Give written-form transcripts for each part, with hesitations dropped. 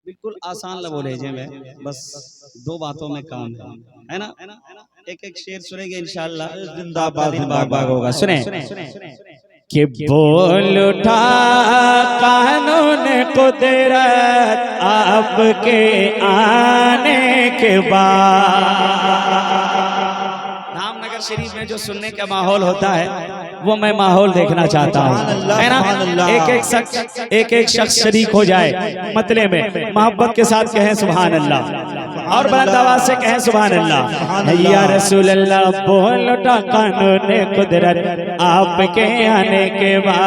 बिल्कुल आसान लबोले जे में बस दो बातों में काम है ना। एक एक शेर सुनेंगे इंशाअल्लाह, आपका जिंदाबाद दिन बाग बाग जिंदाबाद। होगा। सुने कि बोल उठा कानून कुदरत आपके आने के बाद। धामनगर शरीफ में जो सुनने का माहौल होता है वो मैं माहौल देखना चाहता हूँ, है ना। एक एक शख्स शरीक हो जाए मतले में, मोहब्बत के साथ कहें सुभान अल्लाह और बुलंद आवाज से कहें सुभान अल्लाह। या रसूल अल्लाह बोल उठा कानून कुदरत आपके आने के बाद।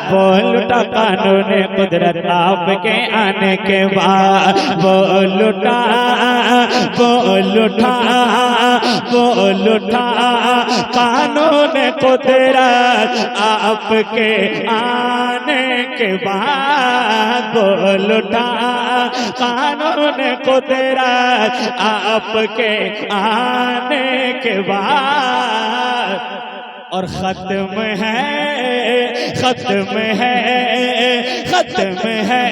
बोल उठा कानून कुदरत आपके आने के बाद। बोल उठा बोल उठा बोल उठा कानून कुदरत आपके आने के बाद। बोल उठा कानून कुदरत आपके आने के बाद। और खत्म है खत्म है खत्म है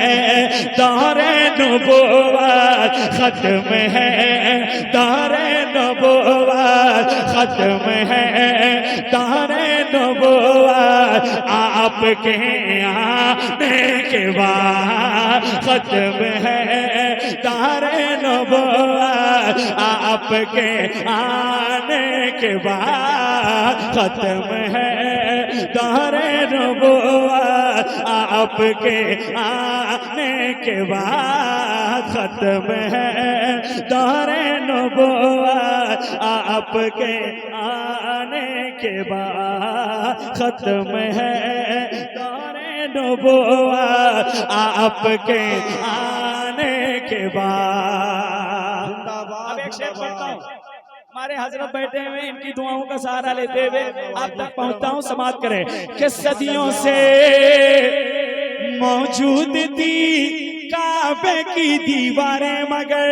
दौरे नबुव्वत। खत्म है दौरे नबुव्वत। खत्म है दौरे नबुव्वत आपके आने के बाद। खत्म है दौरे नबुव्वत आपके आने के बाद। खत्म है दौरे नबुव्वत आपके आने के बाद। खत्म है दौरे नबुव्वत आपके आने के बाद। खत्म है दौरे नबुव्वत आपके आने के बाद। अब एक शेर पढ़ता हूँ, हमारे हजरत बैठे हुए, इनकी दुआओं का सहारा लेते हुए आप तक पहुंचता हूं, समाप्त करें कि सदियों से मौजूद थी काबे की दीवारें मगर।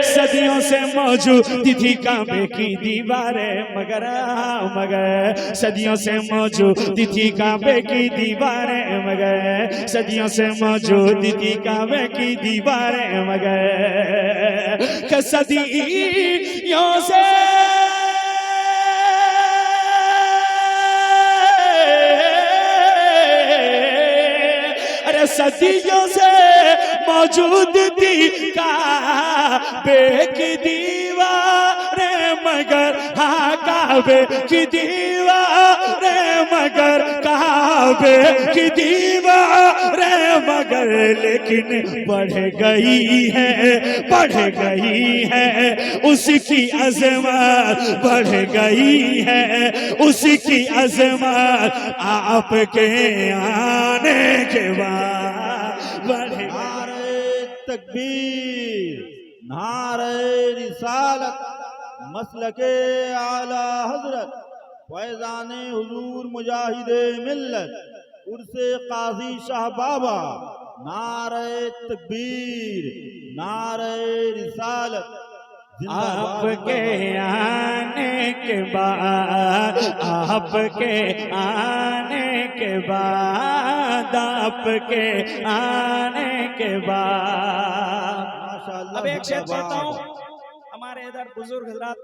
सदियों से मौजूद थी काबे की दीवारें मगर मगर। सदियों से मौजूद थी काबे की दीवारें मगर। सदियों से मौजूद थी काबे की दीवारें मगर। सदियों से अरे सदियों से मौजूद थी काबे की दीवारें मगर। हाँ काबे की दीवारें मगर। काबे की दीवारें मगर। लेकिन बढ़ गई है उसकी अजमत। बढ़ गई है उसकी अजमत आपके आने के बाद। नारे तकबीर, नारे रिसालत, मसलके आला हजरत, फैजाने हुजूर मुजाहिदे मिल्लत उर्से काजी शाह बाबा। नारे तकबीर, नारे रिसालत। आपके आने के बाद। आपके आने के बाद। आपके आने के बाद। अब एक शेर पढ़ता हूँ, हमारे इधर बुजुर्ग हजरात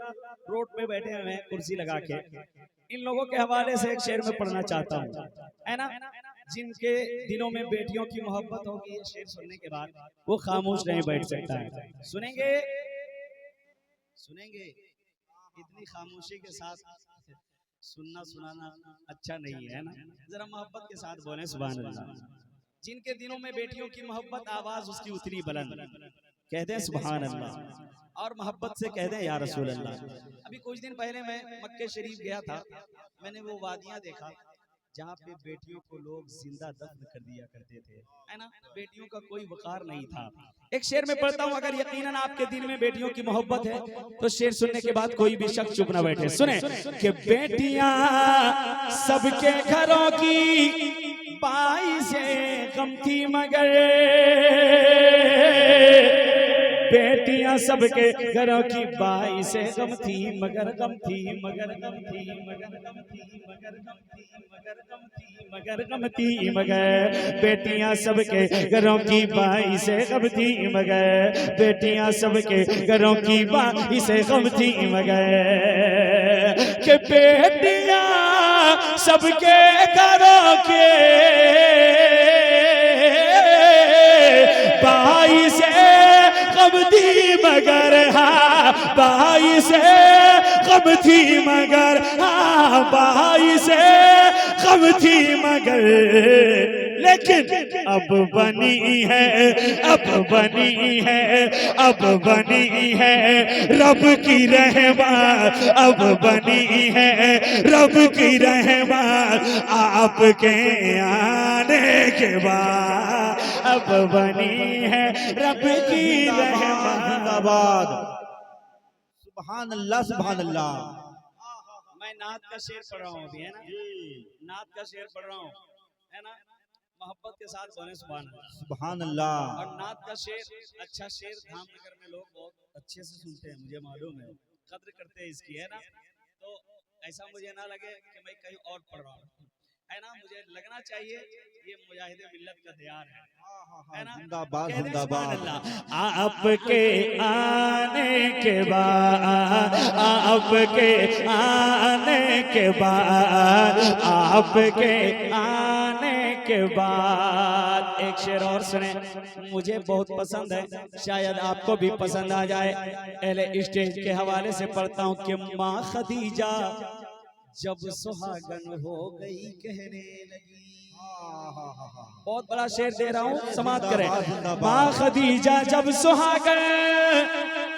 रोड पे बैठे हुए हैं कुर्सी लगा के, इन लोगों के हवाले से एक शेर में पढ़ना चाहता हूँ, है ना। जिनके दिलों में बेटियों की मोहब्बत होगी, ये शेर सुनने के बाद वो खामोश नहीं बैठ सकता है। सुनेंगे सुनेंगे। इतनी खामोशी के साथ सुनना सुनाना अच्छा नहीं है ना। जरा मोहब्बत के साथ बोले सुभान अल्लाह। जिनके दिलों में बेटियों की मोहब्बत, आवाज उसकी उतरी बुलंद, कह दें सुभान अल्लाह और मोहब्बत से कह दें या रसूल अल्लाह। अभी कुछ दिन पहले मैं मक्के शरीफ गया था, मैंने वो वादियां देखा जहाँ पे बेटियों को लोग जिंदा दफन कर दिया करते थे, है ना। बेटियों का कोई वकार नहीं था। एक शेर में पढ़ता हूँ, अगर यकीनन आपके दिल में बेटियों की मोहब्बत है तो शेर सुनने के बाद कोई भी शख्स चुप ना बैठे। सुने कि बेटियां सबके घरों की बाई से गम थी मगर। बेटियां सबके घरों की बाई से गम थी मगर गम थी मगर गम थी मगर गम थी मगर गम थी मगर गम थी मगर गम थी मगर बेटियां सबके घरों की बाई से गम थी मगर बेटियां सबके घरों की बाई से गम थी मगर के बेटियां सबके घरों के भाई से गम थी मगर हाँ भाई से गम थी मगर हाँ भाई से गम थी मगर लेकिन अब बनी है अब बनी है अब बनी है रब की रहमत अब बनी है रब की रहमत आपके आने के बाद अब बनी है रब की रहमत जिंदाबाद सुभान अल्लाह सुभान अल्लाह। मैं नात का शेर पढ़ रहा हूँ अभी है ना नात का शेर पढ़ रहा हूँ है ना मोहब्बत के साथ बोले सुभान अल्लाह सुभान अल्लाह। और नात का शेर अच्छा शेर धामनगर में लोग बहुत अच्छे से सुनते हैं मुझे मालूम है कद्र करते हैं इसकी है ना तो ऐसा मुझे ना लगे कि मैं कहीं और पढ़ रहा हूँ है ना मुझे लगना चाहिए ये मुजाहिदे मिल्लत का दियार है ना जिंदाबाद जिंदाबाद। आपके आने के बाद आपके आने के बाद आपके आने के बाद एक शेर और सुने मुझे बहुत पसंद है शायद आपको भी पसंद आ जाए पहले स्टेज के हवाले से पढ़ता हूँ कि माँ खदीजा जब सुहागन हो गई कहने लगी बहुत बड़ा शेर दे रहा हूँ समाप्त करें माँ खदीजा जब सुहागन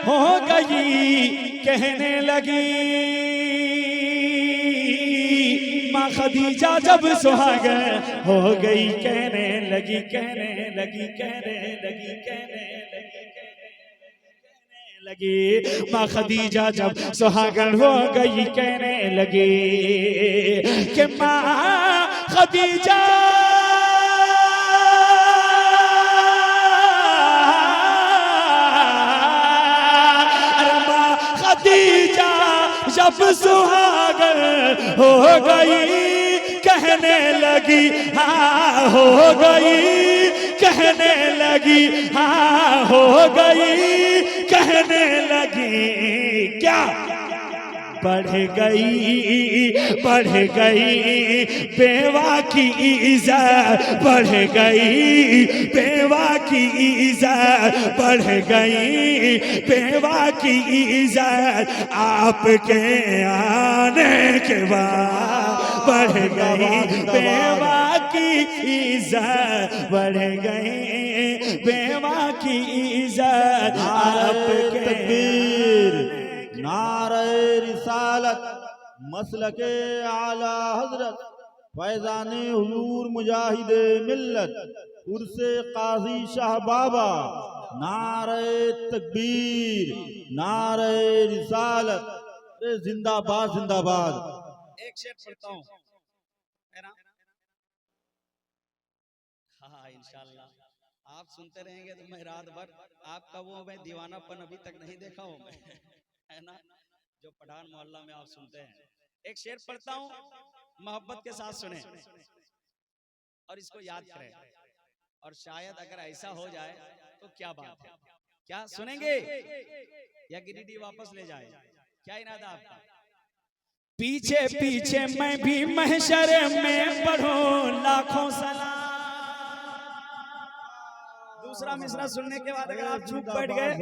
हो गई कहने लगी माँ खदीजा जब सुहागन हो गई कहने लगी कहने लगी कहने लगी कहने लगी माँ खदीजा जब सुहागन हो गई कहने लगी कि माँ खदीजा अरे माँ खदीजा जब सुहागन हो गई कहने लगी हाँ हो गई कहने लगी हाँ हो गई कहने लगी क्या बढ़ गई बेवा की इज्जत बढ़ गई बेवा की इज्जत बढ़ गई बेवा की इज्जत आपके आने के बाद बढ़ गई बेवा की इज्जत बढ़ गई बेवा की इज्जत आपके तकबीर नारे रिसालत मसलके आला हजरत फैजाने हुजूर मुजाहिदे मिल्लत उर्से काजी शाह बाबा नारे तकबीर नारे रिसालत जिंदाबाद जिंदाबाद। एक शेर पढ़ता हूँ है ना हाँ इंशाल्लाह आप सुनते रहेंगे तो मैं रात भर आपका वो मैं दीवानापन अभी तक नहीं देखा हूँ मैं है ना जो पठान मोहल्ला में आप सुनते हैं एक शेर पढ़ता हूँ मोहब्बत के साथ सुने और इसको याद करें और शायद अगर ऐसा हो जाए तो क्या बात है क्या सुनेंगे या गिरिडीह वापस ले जाए क्या इरादा आपका पीछे पीछे मैं भी महशर में पढ़ूं लाखों सलाम दूसरा मिसरा सुनने के बाद अगर आप चुप बैठ गए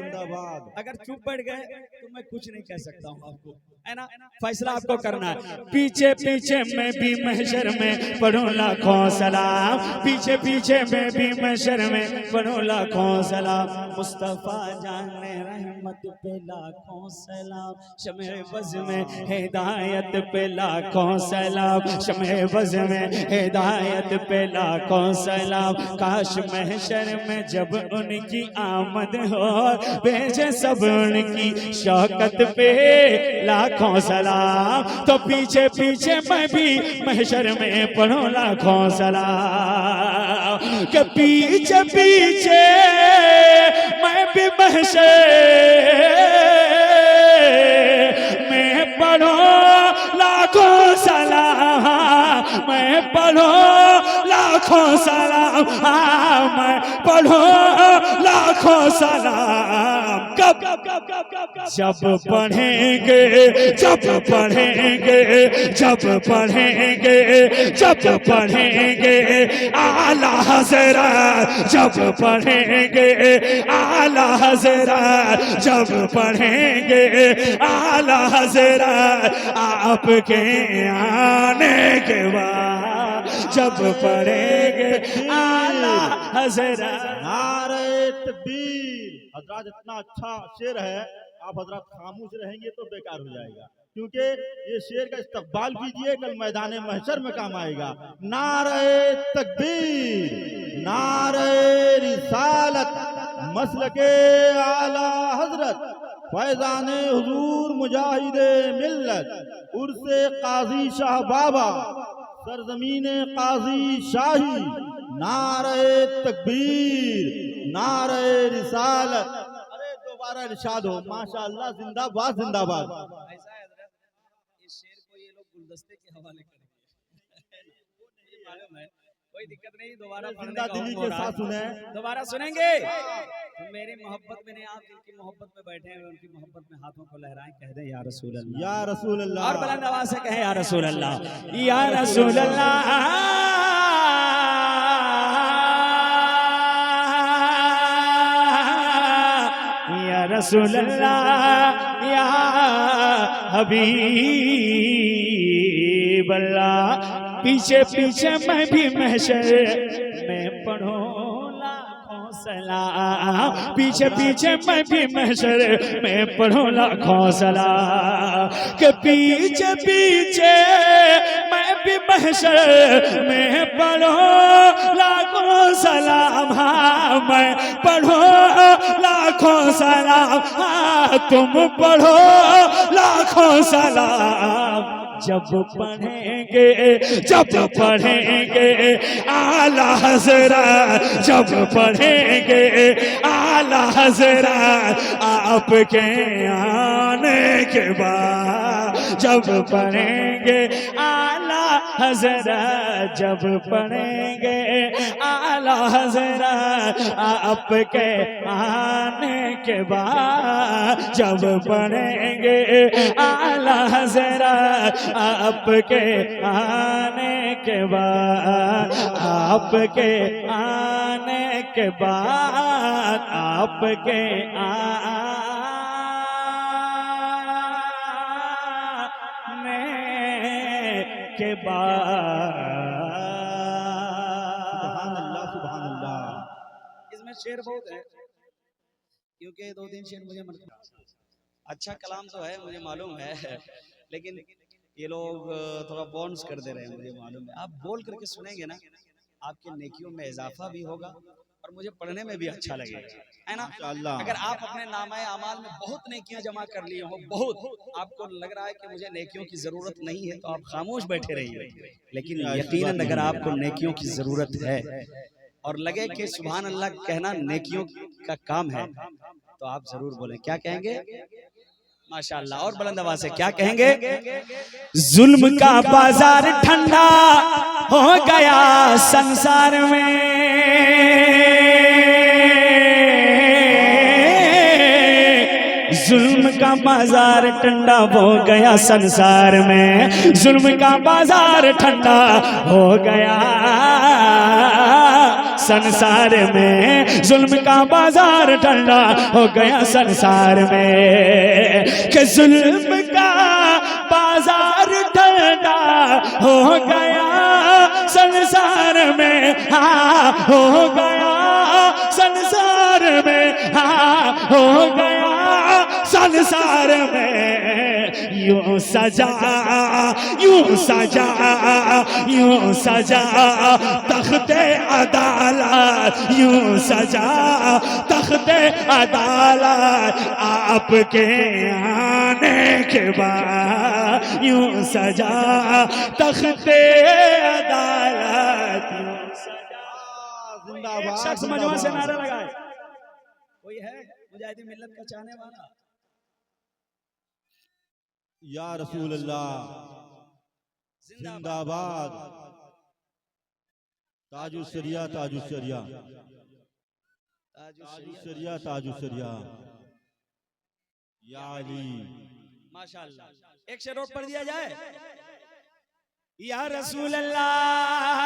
अगर चुप बैठ गए तो मैं कुछ नहीं कह सकता हूँ आपको है ना फैसला आपको करना है पीछे पीछे मैं भी महशर में पढ़ूं लाखों सलाम पीछे पीछे मैं भी महशर में पढ़ूं लाखों सलाम मुस्तफा जाने रहमत पे लाखों सलाम शमे बज़ में हिदायत पे लाखों सलाम शमे बज़ में हिदायत पे लाखों सलाम काश महशर में जब उनकी आमद हो भेजे सब उनकी शौकत पे लाखों सलाम। तो पीछे पीछे मैं भी महशर में पढ़ूं लाखों सलाम। कि पीछे पीछे मैं भी महशर में पढ़ूं लाखों सलाम। मैं पढ़ूं लाखों सलाम। मैं पढ़ूं लाखों सलाम। कब जब पढ़ेंगे, जब पढ़ेंगे, जब पढ़ेंगे, जब पढ़ेंगे आला हज़रत, जब पढ़ेंगे आला हज़रत, जब पढ़ेंगे आला हज़रत आपके आने के बाद, जब पढ़ेंगे आला हज़रत। नारे तकबीर। हजरत इतना अच्छा शेर है, आप हजरत खामोश रहेंगे तो बेकार हो जाएगा, क्योंकि ये शेर का इस्तकबाल कीजिए, कल मैदान महशर में काम आएगा। नारे तकबीर, नारे रिसालत, मसलके आला हजरत, फैजाने हुजूर मुजाहिदे मिल्लत, उर्से काजी शाह बाबा, सरजमीने काजी शाही। नारे तकबीर, नारे रिसालत। अरे दोबारा इरशाद हो, माशाअल्लाह, जिंदाबाद जिंदाबाद। ऐसा है हज़रत, इस शेर को ये लोग गुलदस्ते के हवाले करेंगे, मालूम है, कोई दिक्कत नहीं, दोबारा जिंदा दिली के साथ सुने, दोबारा सुनेंगे। तो मेरी मोहब्बत में नहीं, आप जिनकी मोहब्बत में बैठे हैं उनकी मोहब्बत में हाथों को लहराएं, कह दें या रसूल अल्लाह, या रसूल अल्लाह। और बुलंद आवाज से कहें या रसूल अल्लाह, या रसूल अल्लाह, या रसूल अल्लाह, या हबीब अल्लाह। पीछे पीछे मैं भी महशर में पढ़ूं लाखों सलाम। पीछे पीछे मैं भी महशर में पढ़ूं लाखों सलाम। के पीछे पीछे मैं भी महशर में पढ़ूं लाखों सलाम। हाँ मैं पढ़ूं लाखों सलाम। हाँ तुम पढ़ो लाखों सलाम। जब पढ़ेंगे, जब पढ़ेंगे आला हज़रत, जब पढ़ेंगे आला हज़रत आपके आने के बाद, जब पढ़ेंगे आला हज़रत, जब पढ़ेंगे आला हज़रत आपके आने के बाद, जब पढ़ेंगे आला हज़रत आपके आने के बाद, आपके आने के बाद, आपके आने के बाद। सुभान अल्लाह, सुभान अल्लाह। इसमें शेर बहुत है, क्योंकि 2-3 शेर मुझे अच्छा कलाम तो है, मुझे मालूम है, लेकिन ये लोग थोड़ा बॉन्स कर दे रहे हैं, मुझे मालूम है। आप बोल करके सुनेंगे ना, आपके नेकियों में इजाफा भी होगा और मुझे पढ़ने में भी अच्छा लगेगा, है ना। अगर आप अपने नामाए अमाल में बहुत नेकियां जमा कर लिए हो, बहुत, आपको लग रहा है कि मुझे नेकियों की जरूरत नहीं है, तो आप खामोश बैठे रहिए। लेकिन यकीनन अगर आपको नेकियों की जरूरत है और लगे कि सुभान अल्लाह कहना नेकियों का काम है, तो आप जरूर बोलें। क्या कहेंगे? माशाअल्लाह। और बुलंद आवाज से क्या कहेंगे? जुल्म का बाजार ठंडा हो गया संसार में, जुल्म का बाजार ठंडा हो गया संसार में, जुल्म का बाजार ठंडा हो गया संसार में, जुल्म का बाजार ठंडा हो गया संसार में, कि जुल्म का बाजार ठंडा हो गया संसार में, हाँ हो गया संसार में, हाँ हो गया संसार में यूं सजा, यूं सजा, यूं सजा तख्ते अदालत, यूं सजा तख्ते अदालत आपके आने के बाद, यूं सजा तख्ते अदालत, यूं सजा। जिंदाबाद, एक शख्स मजमा से नारा लगाए, कोई है मुजाहिदीन मिल्लत का चाहने वाला? या रसूल अल्लाह जिंदाबाद। ताजु शरिया, ताजु शरिया, ताजु शरिया, ताजु शरिया। या अली माशाअल्लाह। एक शेर और पढ़ दिया जाए। या रसूल अल्लाह,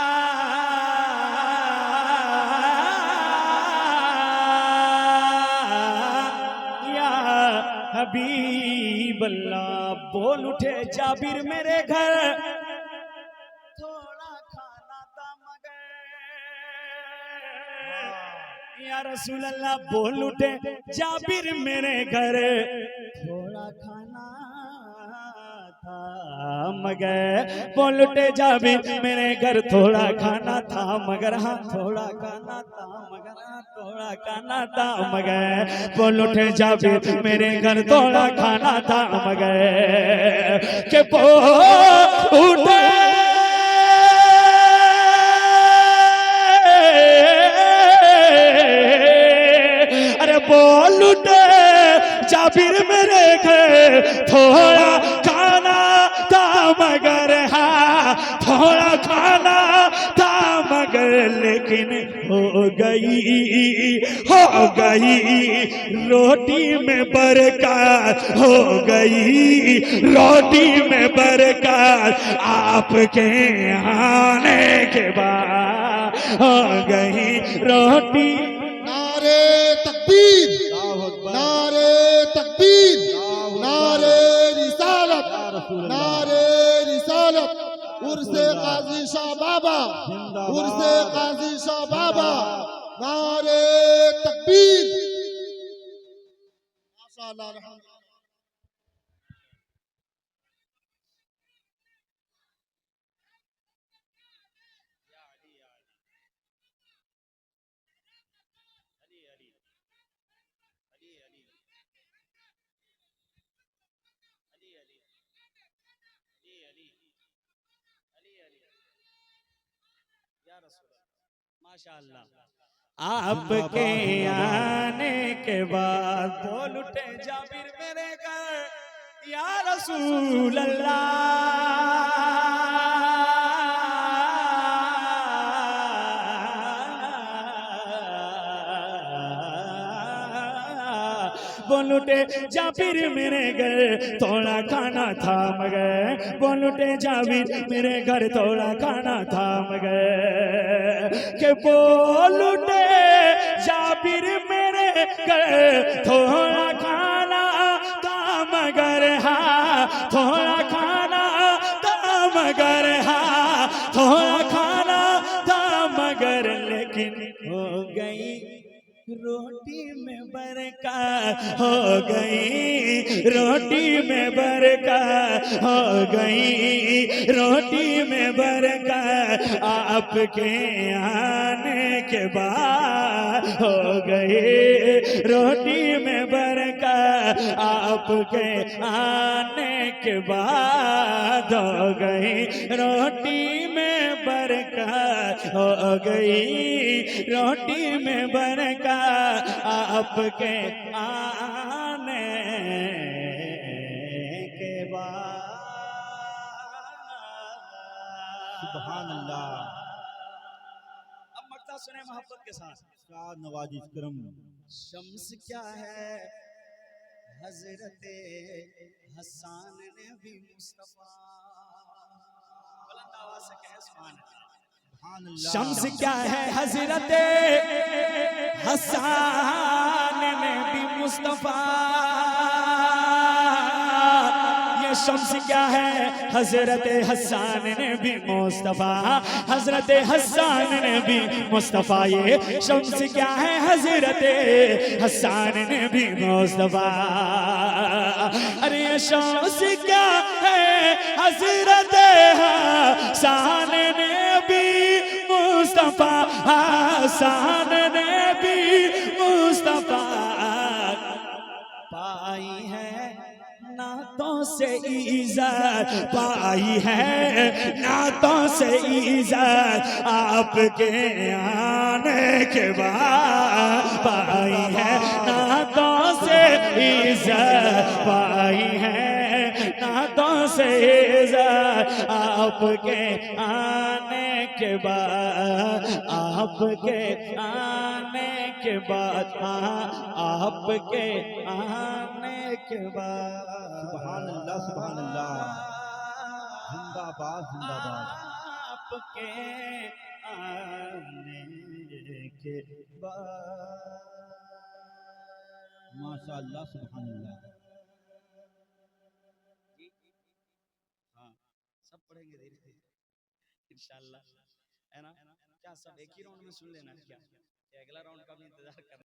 या हबीब अल्लाह, बोल उठे जाबिर मेरे घर, थोड़ा खाना था मगर। या रसूल अल्लाह, बोल उठे जाबिर मेरे घर, थोड़ा खाना था मगर। बोल उठे जाबिर मेरे घर, थोड़ा खाना था मगर, हाँ थोड़ा खाना था मगर, हाँ थोड़ा खाना था मगर। बोल उठे जाबिर मेरे घर, थोड़ा खाना था मगर। के बोल उठे अरे बोल उठे जाबिर मेरे घर, थोड़ा खाना था मगर, हाँ थोड़ा खाना था मगर। लेकिन हो गई रोटी में बरकत, हो गई रोटी में बरकत आपके आने के बाद, हो गई रोटी। नारे तकबीर, नारे तकबीर, नारे रिसालत, नारे रिसालत। उर्से काजी शाह बाबा, उर्से काजी शाह बाबा, नारे तकबीर। माशाअल्लाह, अल्हम्दुलिल्लाह। माशाअल्लाह। आपके आने के बाद बोल उठे जाबिर मेरे घर, या रसूल अल्लाह। बोल उठे जाबिर मेरे घर, थोड़ा खाना था मगर। बोल उठे जाबिर मेरे घर, थोड़ा खाना था मगर। के बोल उठे जाबिर मेरे घर, थोड़ा खाना था मगर, हाँ थोड़ा खाना था मगर, हाँ थोड़ा खाना था मगर। लेकिन हो गई रोटी में बरकत, हो गई रोटी में बरकत, हो गई रोटी में बरकत आपके आने के बाद, हो गई रोटी में बरकत आपके आने के बाद, हो गई रोटी में बरकत, हो गई रोटी में बरकत आपके आने के बाद। सुभान अल्लाह। अब मक्ता सुने मोहब्बत के साथ। शाद नवाजी करम। शम्स क्या है हजरते हसन ने भी मुस्तफा। बुलंद आवाज से कहे सुभान अल्लाह। शम्स क्या है हजरत हसन ने भी मुस्तफा। ये शम्स क्या है हजरत हसन ने भी मुस्तफा, हजरत हसन ने भी मुस्तफा, ये शम्स क्या है हजरत हसन ने भी मुस्तफा। अरे ये शम्स क्या है हजरत हसन ने भी मुस्तफा, हसन ने भी मुस्तफा। पाई है नातों से इज्जत, पाई है नातों से इज्जत, आपके आने के बाद पाई है नातों से इज्जत, पाई है नातों से इज्जत, आपके आने के बाद, आपके आने के बाद, आपके आने के बाद। सुभान अल्लाह, सुभान अल्लाह, जिंदाबाद जिंदाबाद। आपके आने के बाद। माशाअल्लाह, सुभान अल्लाह। हाँ, सब पढ़ेंगे धीरे धीरे इंशाल्लाह, है ना। क्या सब एक ही राउंड में सुन लेना क्या, अगला राउंड का भी इंतजार कर